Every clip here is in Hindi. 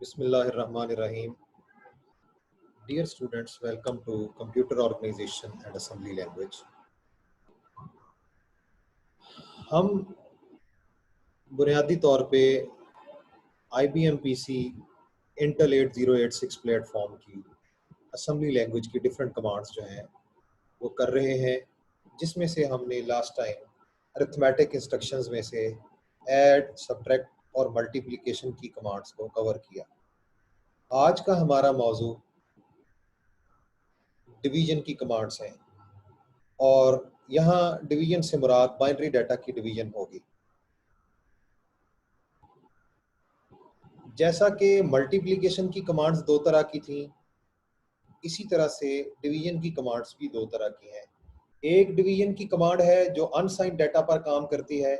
Bismillahirrahmanirrahim. Dear students, welcome to Computer Organization and Assembly Language. हम बुनियादी तौर पे IBM PC Intel 8086 प्लेटफॉर्म की असेंबली लैंग्वेज की डिफरेंट कमांड्स जो हैं वो कर रहे हैं, जिसमें से हमने लास्ट टाइम अरिथमेटिक इंस्ट्रक्शंस में से ऐड, सब्ट्रैक्ट और मल्टीप्लिकेशन की कमांड्स को कवर किया। आज का हमारा मौजू डिवीजन की कमांड्स हैं और यहाँ डिवीजन से मुराद बाइनरी डाटा की डिवीजन होगी। जैसा कि मल्टीप्लिकेशन की कमांड्स दो तरह की थी, इसी तरह से डिवीजन की कमांड्स भी दो तरह की हैं। एक डिवीजन की कमांड है जो अनसाइंड डाटा पर काम करती है,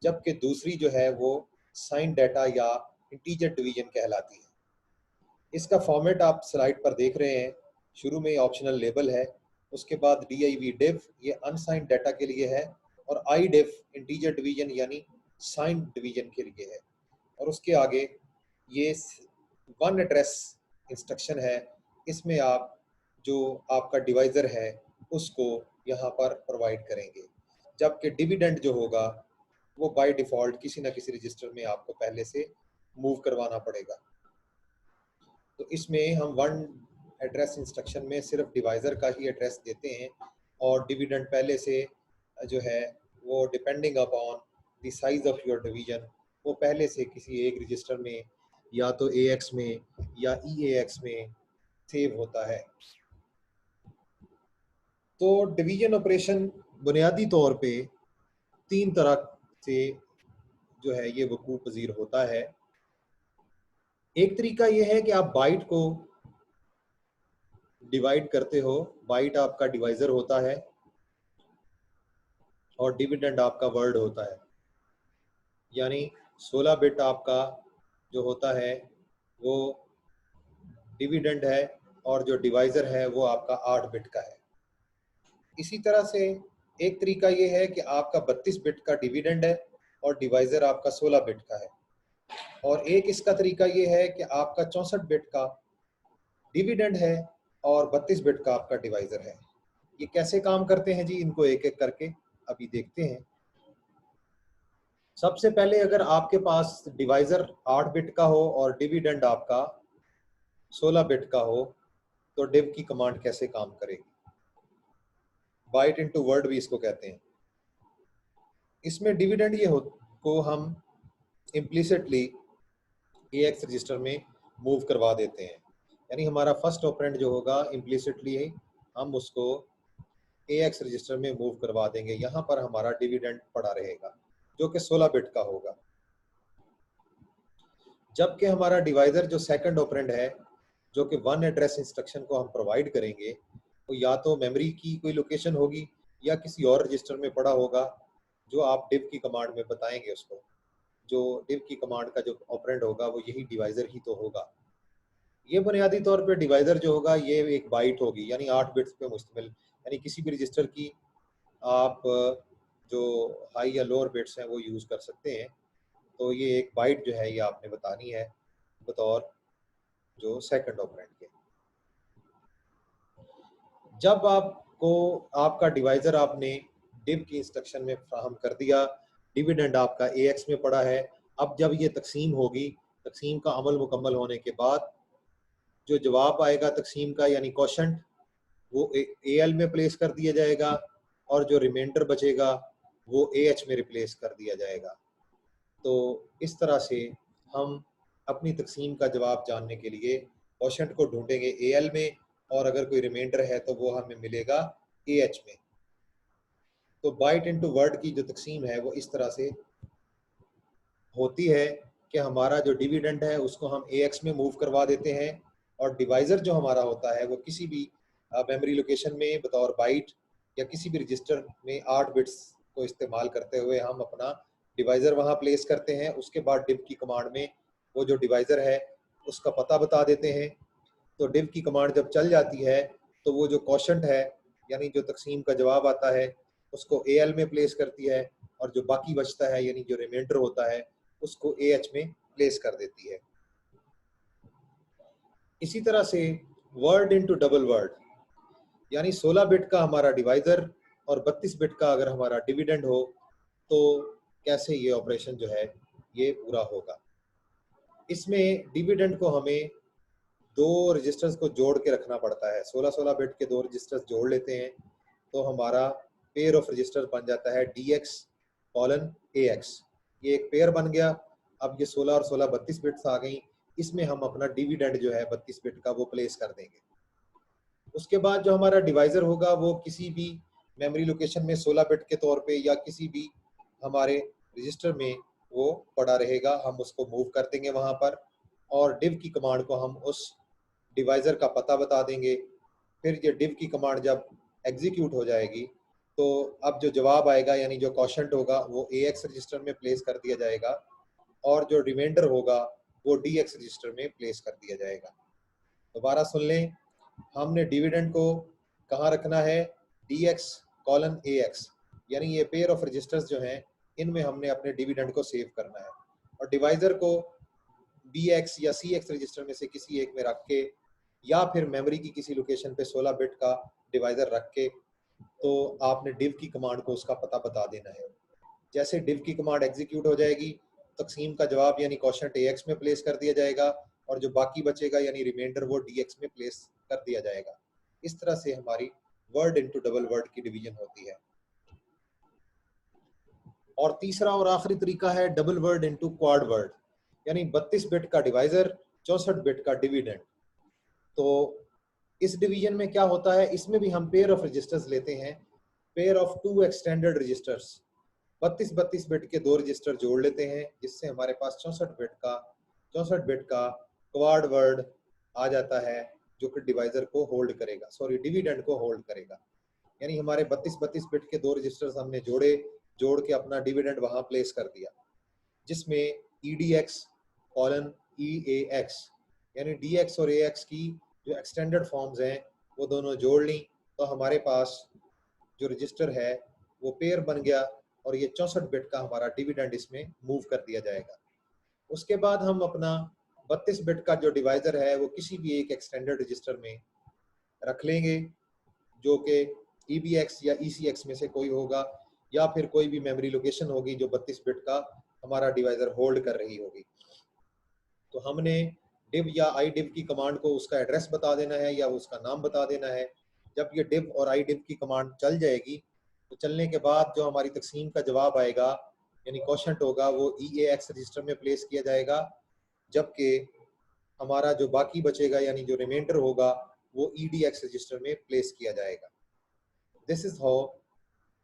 जबकि दूसरी जो है वो साइंड डाटा या इंटीजर डिवीजन कहलाती है। इसका फॉर्मेट आप स्लाइड पर देख रहे हैं। शुरू में ऑप्शनल लेबल है, उसके बाद div ये अनसाइंड डाटा के लिए है और idiff इंटीजर डिवीजन यानी साइंड डिवीजन के लिए है, और उसके आगे ये वन एड्रेस इंस्ट्रक्शन है। इसमें आप जो आपका डिवाइज़र है उसको यहाँ पर प्रोवाइड करेंगे, जबकि डिविडेंड जो होगा वो बाय डिफ़ॉल्ट किसी न किसी रजिस्टर में आपको पहले से मूव करवाना पड़ेगा। तो इसमें हम वन एड्रेस इंस्ट्रक्शन में सिर्फ डिवाइज़र का ही एड्रेस देते हैं और डिविडेंड पहले से जो है वो depending upon the size of your division वो पहले से किसी एक रजिस्टर में या तो AX में या EAX में सेव होता है। तो डिवीजन ऑपरेशन बुनियादी तौर पे तीन तरह से जो है ये वकूअ पज़ीर होता है। एक तरीका ये है कि आप बाइट को डिवाइड करते हो। बाइट आपका डिवाइज़र होता है और डिविडेंड आपका वर्ड होता है, यानी 16 बिट आपका जो होता है वो डिविडेंड है और जो डिवाइज़र है वो आपका 8 बिट का है। इसी तरह से एक तरीका ये है कि आपका 32 बिट का डिविडेंड है और डिवाइज़र आपका 16 बिट का है, और एक इसका तरीका ये है कि आपका 64 बिट का डिविडेंड है और 32 बिट का आपका डिवाइज़र है। ये कैसे काम करते हैं जी, इनको एक एक करके अभी देखते हैं। सबसे पहले अगर आपके पास डिवाइज़र 8 बिट का हो और डिविडेंड आपका 16 बिट का हो तो डिव की कमांड कैसे काम करेगी। बाइट इनटू वर्ड भी इसको कहते हैं। इसमें डिविडेंड ये हो को हम इम्प्लिसिटली AX रजिस्टर में मूव करवा देते हैं, यानी हमारा फर्स्ट ऑपरेंड जो होगा इम्प्लिसिटली हम उसको AX रजिस्टर में मूव करवा देंगे। यहाँ पर हमारा डिविडेंड पड़ा रहेगा जो कि 16 बिट का होगा, जबकि हमारा डिवाइज़र जो सेकंड ऑपरेंड है जो कि वन एड्रेस इंस्ट्रक्शन को हम प्रोवाइड करेंगे, तो या तो मेमोरी की कोई लोकेशन होगी या किसी और रजिस्टर में पड़ा होगा जो आप डिव की कमांड में बताएंगे उसको। जो डिव की कमांड का जो ऑपरेंड होगा वो यही डिवाइज़र ही तो होगा। ये बुनियादी तौर पे डिवाइज़र जो होगा ये एक बाइट होगी, यानी 8 बिट्स पे मुश्तमिल, यानी किसी भी रजिस्टर की आप जो हाई या लोअर बिट्स हैं वो यूज़ कर सकते हैं। तो ये एक बाइट जो है ये आपने बतानी है बतौर जो सेकंड ऑपरेंड के। जब आपको आपका डिवाइज़र आपने डिव की इंस्ट्रक्शन में फ्राहम कर दिया, डिविडेंड आपका AX में पड़ा है। अब जब ये तकसीम होगी, तकसीम का अमल मुकम्मल होने के बाद जो जवाब आएगा तकसीम का यानी क्वोशंट वो AL में प्लेस कर दिया जाएगा और जो रिमाइंडर बचेगा वो AH में रिप्लेस कर दिया जाएगा। तो इस तरह से हम अपनी तकसीम का जवाब जानने के लिए क्वोशंट को ढूंढेंगे AL में, और अगर कोई रिमाइंडर है तो वो हमें मिलेगा AH में। तो बाइट इनटू वर्ड की जो तकसीम है वो इस तरह से होती है कि हमारा जो डिविडेंड है उसको हम AX में मूव करवा देते हैं, और डिवाइज़र जो हमारा होता है वो किसी भी मेमोरी लोकेशन में बतौर बाइट या किसी भी रजिस्टर में 8 बिट्स को इस्तेमाल करते हुए हम अपना डिवाइज़र वहाँ प्लेस करते हैं। उसके बाद डिव की कमांड में वो जो डिवाइज़र है उसका पता बता देते हैं। तो डिव की कमांड जब चल जाती है तो वो जो क्वोशंट है यानी जो तकसीम का जवाब आता है उसको AL में प्लेस करती है, और जो बाकी बचता है यानी जो रिमाइंडर होता है उसको AH में प्लेस कर देती है। इसी तरह से वर्ड इनटू डबल वर्ड, यानी 16 बिट का हमारा डिवाइजर और 32 बिट का अगर हमारा डिविडेंड हो तो कैसे ये ऑपरेशन जो है ये पूरा होगा। इसमें डिविडेंड को हमें दो रजिस्टर्स को जोड़ के रखना पड़ता है। 16-16 बिट के दो रजिस्टर्स जोड़ लेते हैं तो हमारा पेयर ऑफ रजिस्टर बन जाता है DX कॉलन AX। ये एक पेयर बन गया। अब ये 16 और 16 32 बिट्स आ गई, इसमें हम अपना डिविडेंड जो है 32 बिट का वो प्लेस कर देंगे। उसके बाद जो हमारा डिवाइजर होगा वो किसी भी मेमोरी लोकेशन में 16 बिट के तौर पे या किसी भी हमारे रजिस्टर में वो पड़ा रहेगा, हम उसको मूव कर देंगे वहाँ पर, और div की कमांड को हम उस डिवाइजर का पता बता देंगे। फिर ये div की कमांड जब एग्जीक्यूट हो जाएगी तो अब जो जवाब आएगा यानी जो क्वोशंट होगा वो AX रजिस्टर में प्लेस कर दिया जाएगा और जो रिमाइंडर होगा वो DX रजिस्टर में प्लेस कर दिया जाएगा। दोबारा सुन लें, हमने डिविडेंड को कहाँ रखना है, DX कॉलन AX, यानी ये पेयर ऑफ रजिस्टर्स जो हैं इनमें हमने अपने डिविडेंड को सेव करना है, और डिवाइजर को BX या CX रजिस्टर में से किसी एक में रख के या फिर मेमोरी की किसी लोकेशन पे 16 बिट का डिवाइजर रख के तो आपने div की कमांड को उसका पता बता देना है। जैसे div की कमांड एग्जीक्यूट हो जाएगी, तकसीम का जवाब यानी क्वोशंट AX में प्लेस कर दिया जाएगा और जो बाकी बचेगा यानी रिमाइंडर वो DX में प्लेस कर दिया जाएगा। इस तरह से हमारी वर्ड इनटू डबल वर्ड की डिवीजन होती है। और तीसरा और आखिरी तरीका है double word into quad word, यानी 32 बिट का डिवाइजर 64 बिट का डिविडेंड। तो इस डिवीजन में क्या होता है, इसमें भी हम पेयर ऑफ रजिस्टर्स लेते हैं, pair of two extended registers. 32 bit के दो रजिस्टर जोड़ लेते हैं जिससे हमारे पास 64 बिट का क्वाड वर्ड आ जाता है जो कि डिवाइजर को होल्ड करेगा, सॉरी डिविडेंड को होल्ड करेगा। यानी हमारे 32 बिट के दो रजिस्टर्स हमने जोड़ के अपना डिविडेंड वहां प्लेस कर दिया, जिसमें EDX कॉलन EAX, यानी DX और AX की जो एक्सटेंडेड फॉर्म्स हैं वो दोनों जोड़ ली तो हमारे पास जो रजिस्टर है वो पेयर बन गया और ये 64 बिट का हमारा डिविडेंड इसमें मूव कर दिया जाएगा। उसके बाद हम अपना 32 बिट का जो डिवाइजर है वो किसी भी एक एक्सटेंडेड रजिस्टर में रख लेंगे जो कि EBX या ECX में से कोई होगा या फिर कोई भी मेमोरी लोकेशन होगी जो 32 बिट का हमारा डिवाइजर होल्ड कर रही होगी। तो हमने div या idiv की कमांड को उसका एड्रेस बता देना है या उसका नाम बता देना है। जब ये div और idiv की कमांड चल जाएगी तो चलने के बाद जो हमारी तकसीम का जवाब आएगा यानी क्वोशंट होगा वो EAX रजिस्टर में प्लेस किया जाएगा, जबकि हमारा जो बाकी बचेगा यानी जो रिमाइंडर होगा वो EDX रजिस्टर में प्लेस किया जाएगा। दिस इज हाउ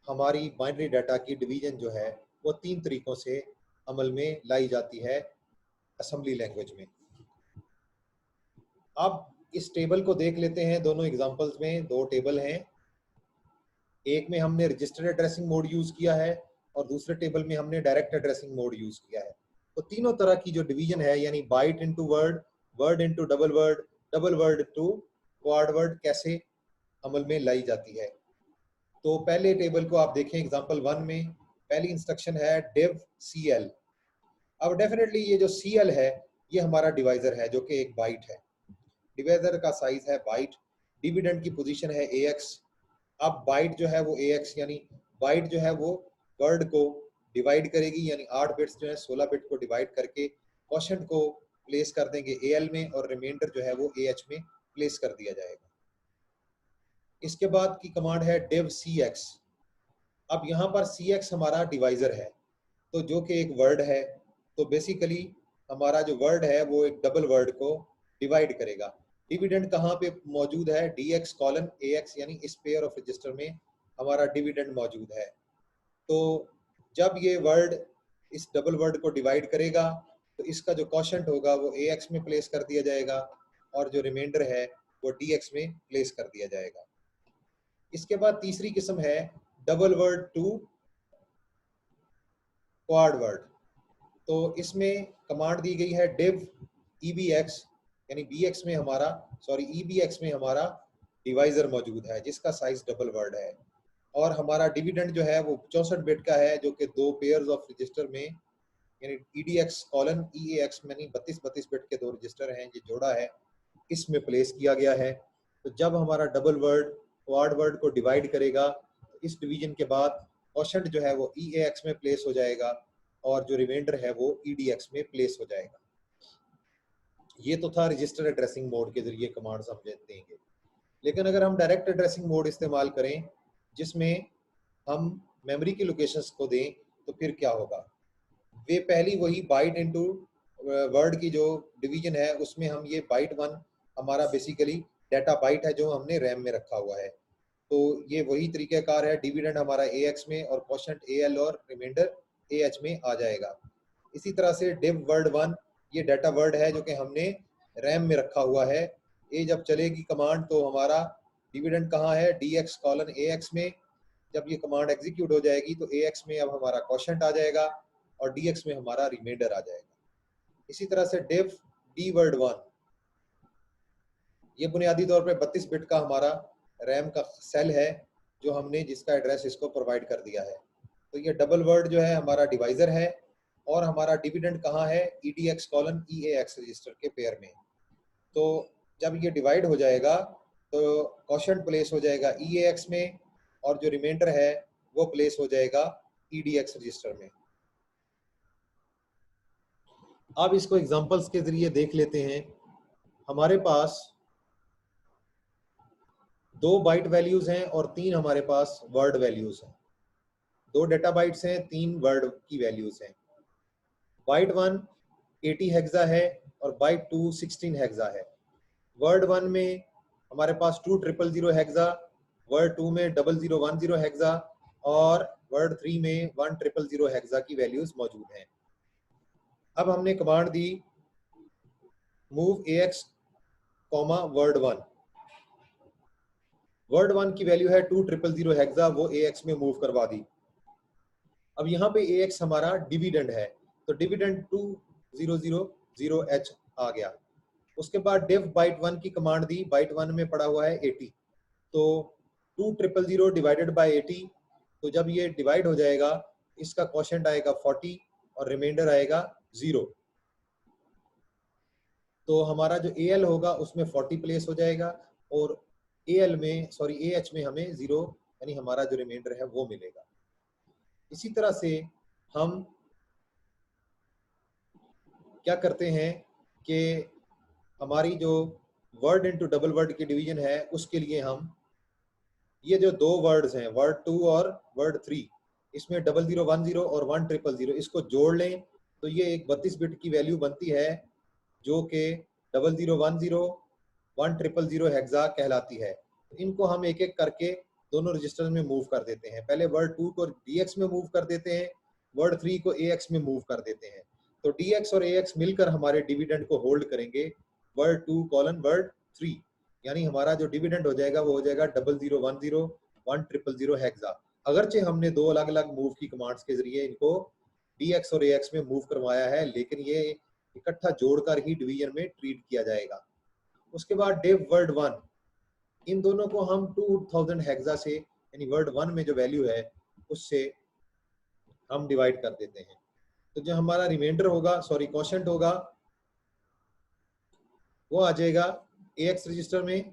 हमारी बाइनरी डाटा की डिवीजन जो है वो 3 तरीकों से अमल में लाई जाती है असेंबली लैंग्वेज में। अब इस टेबल को देख लेते हैं, दोनों एग्जांपल्स में दो टेबल हैं, एक में हमने रजिस्टर एड्रेसिंग मोड यूज किया है और दूसरे टेबल में हमने डायरेक्ट एड्रेसिंग मोड यूज किया है। तो तीनों तरह की जो डिवीजन है यानी byte into word, word into double word to quad word कैसे अमल में लाई जाती है। तो पहले टेबल को आप देखें, एग्जांपल 1 में पहली इंस्ट्रक्शन है div CL। अब डेफिनेटली ये जो CL है ये हमारा डिवाइजर है जो कि एक बाइट है, डिवाइजर का साइज है बाइट, डिविडेंड की पोजीशन है AX। अब बाइट जो है वो AX यानी बाइट जो है वो वर्ड को डिवाइड करेगी, यानी 8 बिट्स जो है 16 बिट को डिवाइड करके क्वोशंट को प्लेस कर देंगे AL में और रिमाइंडर जो है वो AH में प्लेस कर दिया जाएगा। इसके बाद की कमांड है div CX। अब यहाँ पर CX हमारा डिवाइजर है तो जो कि एक वर्ड है, तो बेसिकली हमारा जो वर्ड है वो एक डबल वर्ड को डिवाइड करेगा। डिविडेंड कहाँ पे मौजूद है, DX कॉलन AX, यानी इस पेयर ऑफ रजिस्टर में हमारा डिविडेंड मौजूद है। तो जब ये वर्ड इस डबल वर्ड को डिवाइड करेगा तो इसका जो क्वोशंट होगा वो AX में प्लेस कर दिया जाएगा और जो रिमाइंडर है वो DX में प्लेस कर दिया जाएगा। इसके बाद तीसरी किस्म है double word to quad word. तो इसमें कमांड दी गई है div EBX, यानी BX में हमारा EBX में हमारा डिवाइजर मौजूद है जिसका साइज डबल वर्ड है और हमारा डिविडेंड जो है वो 64 बिट का है जो कि दो पेयर्स ऑफ रजिस्टर में यानी EDX कॉलन EAX में 32 बिट के दो रजिस्टर हैं ये जोड़ा है इसमें प्लेस किया गया है। तो जब हमारा डबल वर्ड क्वाड वर्ड को डिवाइड करेगा तो इस डिवीजन के बाद क्वोशंट जो है वो EAX में प्लेस हो जाएगा और जो रिमाइंडर है वो EDX में प्लेस हो जाएगा। ये तो था रजिस्टर एड्रेसिंग मोड के जरिए कमांड्स हम देंगे। लेकिन अगर हम डायरेक्ट एड्रेसिंग मोड इस्तेमाल करें जिसमें हम मेमोरी की लोकेशंस को दें तो फिर क्या होगा? वे पहली वही बाइट इनटू वर्ड की जो डिवीजन है उसमें हम ये बाइट 1 हमारा बेसिकली डाटा बाइट है जो हमने रैम में रखा हुआ है। तो ये वही तरीक़ाकार है, डिविडेंड हमारा AX में और क्वोशंट AL और रिमाइंडर AH में आ जाएगा। इसी तरह से div word 1 ये डाटा वर्ड है जो कि हमने रैम में रखा हुआ है। ये जब चलेगी कमांड तो हमारा डिविडेंड कहाँ है? DX:AX में। जब ये कमांड एग्जीक्यूट हो जाएगी तो AX में अब हमारा क्वोशंट आ जाएगा और DX में हमारा रिमाइंडर आ जाएगा। इसी तरह से div d word 1 ये बुनियादी तौर पे 32 बिट का हमारा रैम का सेल है जो हमने जिसका एड्रेस इसको प्रोवाइड कर दिया है। तो ये डबल वर्ड जो है हमारा डिवाइजर है और हमारा डिविडेंड कहाँ है? EDX:EAX रजिस्टर के पेयर में। तो जब ये डिवाइड हो जाएगा तो क्वोशंट प्लेस हो जाएगा EAX में और जो रिमाइंडर है वो प्लेस हो जाएगा EDX रजिस्टर में। अब इसको एग्जांपल्स के जरिए देख लेते हैं। हमारे पास 2 बाइट वैल्यूज हैं और 3 हमारे पास वर्ड वैल्यूज हैं। 2 डेटा बाइट्स हैं, 3 वर्ड की वैल्यूज हैं। बाइट 1 80 हेक्सा है और बाइट 2 16 हेक्सा है। वर्ड 1 में हमारे पास 2000 हेक्सा, वर्ड 2 में 0010 हेक्सा और वर्ड 3 में 1000 हेक्सा की वैल्यूज मौजूद हैं। अब हमने कमांड दी मूव AX, वर्ड 1। वर्ड 1 की वैल्यू है 2000 हेक्सा, वो AX में मूव करवा दी। अब यहाँ पे AX हमारा डिविडेंड है तो डिविडेंड 2000H आ गया। उसके बाद div बाइट 1 की कमांड दी, बाइट 1 में पड़ा हुआ है 80, तो 2000 डिवाइडेड बाय 80, तो जब ये डिवाइड हो जाएगा इसका क्वोशंट आएगा 40 और रिमाइंडर आएगा 0। तो हमारा जो AL होगा उसमें 40 प्लेस हो जाएगा और AH में हमें 0 यानी हमारा जो रिमाइंडर है वो मिलेगा। इसी तरह से हम क्या करते हैं कि हमारी जो वर्ड इनटू डबल वर्ड की डिवीजन है उसके लिए हम ये जो 2 वर्ड्स हैं वर्ड 2 और वर्ड 3, इसमें 0010 और 1000 इसको जोड़ लें तो ये एक 32 बिट की वैल्यू बनती है जो कि 0010 1000 हेक्सा कहलाती है। इनको हम एक एक करके दोनों रजिस्टर में मूव कर देते हैं। पहले वर्ड 2 को DX में मूव कर देते हैं, वर्ड 3 को AX में मूव कर देते हैं। तो DX और AX मिलकर हमारे डिविडेंड को होल्ड करेंगे वर्ड 2 वर्ड 3, यानी हमारा जो डिविडेंड हो जाएगा वो हो जाएगा 0010 1000 हेक्सा। अगरचे हमने 2 अलग अलग मूव की कमांड्स के जरिए इनको DX और AX में मूव करवाया है, लेकिन ये इकट्ठा जोड़कर ही डिवीजन में ट्रीट किया जाएगा। उसके बाद div वर्ड 1, इन दोनों को हम 2000 हेक्सा से यानी वर्ड 1 में जो वैल्यू है उससे हम डिवाइड कर देते हैं। तो जो हमारा रिमाइंडर होगा, सॉरी क्वोशंट होगा, वो आ जाएगा AX रजिस्टर में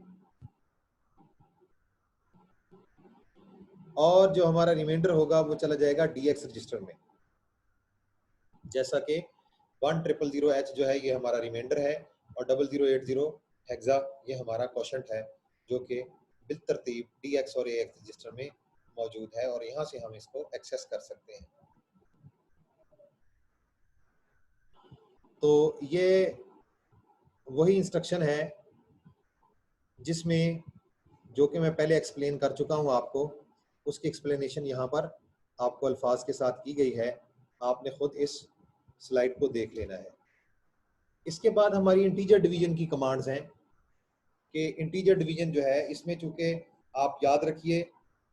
और जो हमारा रिमाइंडर होगा वो चला जाएगा DX रजिस्टर में। जैसा कि 1000H जो है ये हमारा रिमाइंडर है और 0080 हेक्सा ये हमारा क्वोशंट है जो कि बिलतरतीब DX और AX रजिस्टर में मौजूद है और यहाँ से हम इसको एक्सेस कर सकते हैं। तो ये वही इंस्ट्रक्शन है जिसमें जो कि मैं पहले एक्सप्लेन कर चुका हूँ आपको, उसकी एक्सप्लेनेशन यहाँ पर आपको अल्फाज के साथ की गई है, आपने खुद इस स्लाइड को देख लेना है। इसके बाद हमारी इंटीजर डिवीजन की कमांड्स हैं कि इंटीजर डिवीजन जो है इसमें चूंकि आप याद रखिए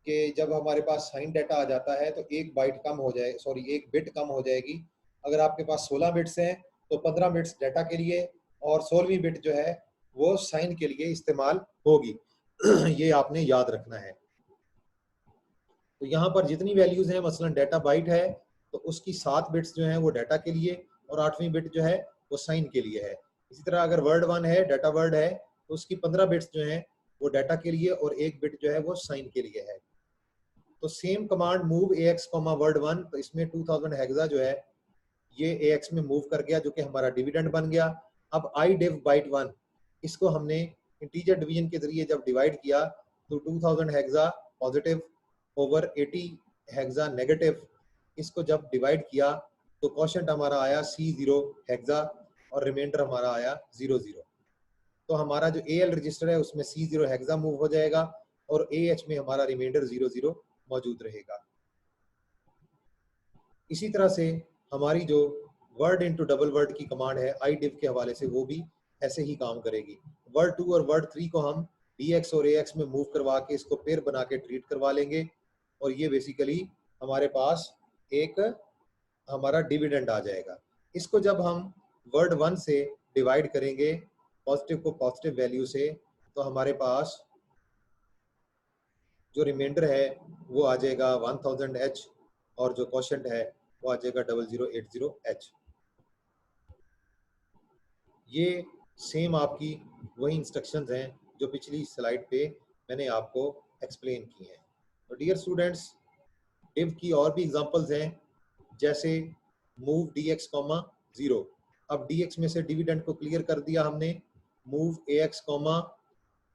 कि जब हमारे पास साइन डाटा आ जाता है तो एक बाइट कम हो जाए, सॉरी एक बिट कम हो जाएगी। अगर आपके पास 16 बिट्स हैं तो 15 बिट्स डाटा के लिए और 16वीं बिट जो है वो साइन के लिए इस्तेमाल होगी। ये आपने याद रखना है। तो यहाँ पर जितनी वैल्यूज हैं, मसलन डाटा बाइट है तो उसकी 7 बिट्स जो हैं वो डाटा के लिए और 8वीं बिट जो है वो साइन के लिए है। इसी तरह अगर वर्ड 1 है, डाटा वर्ड है तो उसकी 15 बिट्स जो हैं वो डाटा के लिए और 1 बिट जो है वो साइन के लिए है। तो same command move AX, word 1, तो इसमें 2000 हेक्सा जो है ये AX में मूव कर गया, जो कि हमारा डिविडेंड बन गया। अब idiv byte 1, इसको हमने इंटीजर डिवीजन के जरिए जब डिवाइड किया तो 2000 hexa positive over 80 hexa negative, इसको जब डिवाइड किया तो क्वोशंट हमारा आया C0 हेक्सा और रिमाइंडर हमारा आया 00। तो हमारा जो AL रजिस्टर है उसमें C0 हेक्सा मूव हो जाएगा और AH में हमारा रिमाइंडर 00 मौजूद रहेगा। इसी तरह से हमारी जो वर्ड इनटू डबल वर्ड की कमांड है idiv के हवाले से, वो भी ऐसे ही काम करेगी। वर्ड 2 और वर्ड 3 को हम DX और AX में मूव करवा के इसको पेयर बना के ट्रीट करवा लेंगे और ये बेसिकली हमारे पास एक हमारा डिविडेंड आ जाएगा। इसको जब हम वर्ड 1 से डिवाइड करेंगे पॉजिटिव को पॉजिटिव वैल्यू से, तो हमारे पास जो रिमाइंडर है वो आ जाएगा 1000H और जो क्वोशंट है वो आ जाएगा 0080H। ये सेम आपकी वही इंस्ट्रक्शंस हैं जो पिछली स्लाइड पे मैंने आपको एक्सप्लेन की हैं। तो डियर स्टूडेंट्स, div की और भी एग्जांपल्स हैं, जैसे मूव DX, 0। अब DX में से डिविडेंड को क्लियर कर दिया हमने। Move AX,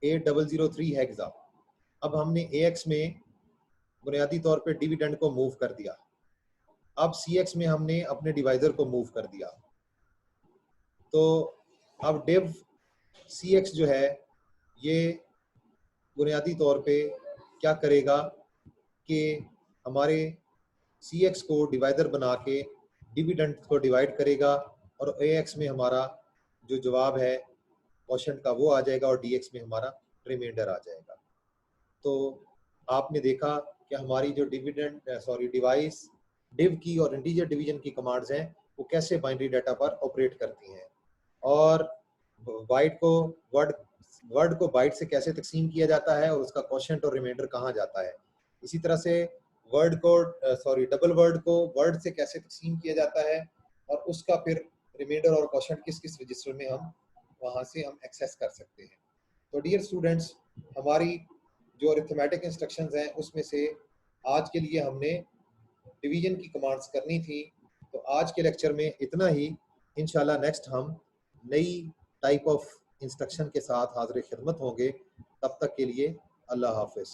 8003 hexa. अब हमने AX में बुनियादी तौर पे डिविडेंड को मूव कर दिया। अब CX में हमने अपने डिवाइजर को मूव कर दिया। तो अब div CX जो है ये बुनियादी तौर पे क्या करेगा कि हमारे CX को डिवाइजर बना के डिविडेंड को डिवाइड करेगा और AX में हमारा जो जवाब है क्वोशंट का वो आ जाएगा और DX में हमारा रिमाइंडर आ जाएगा। तो आपने देखा कि हमारी जो डिवाइस div की और इंटीजर डिवीजन की कमांड्स हैं वो कैसे बाइनरी डाटा पर ऑपरेट करती हैं और बाइट को वर्ड को बाइट से कैसे तकसीम किया जाता है और उसका क्वोशंट और रिमाइंडर कहाँ जाता है। इसी तरह से डबल वर्ड को वर्ड से कैसे तकसीम किया जाता है और उसका फिर रिमाइंडर और क्वोशंट किस किस रजिस्टर में हम वहाँ से हम एक्सेस कर सकते हैं। तो डियर स्टूडेंट्स, हमारी जो अरिथमेटिक इंस्ट्रक्शंस हैं उसमें से आज के लिए हमने डिवीजन की कमांड्स करनी थी। तो आज के लेक्चर में इतना ही। इंशाल्लाह नेक्स्ट हम नई टाइप ऑफ इंस्ट्रक्शन के साथ हाजिर खिदमत होंगे। तब तक के लिए अल्लाह हाफिज़।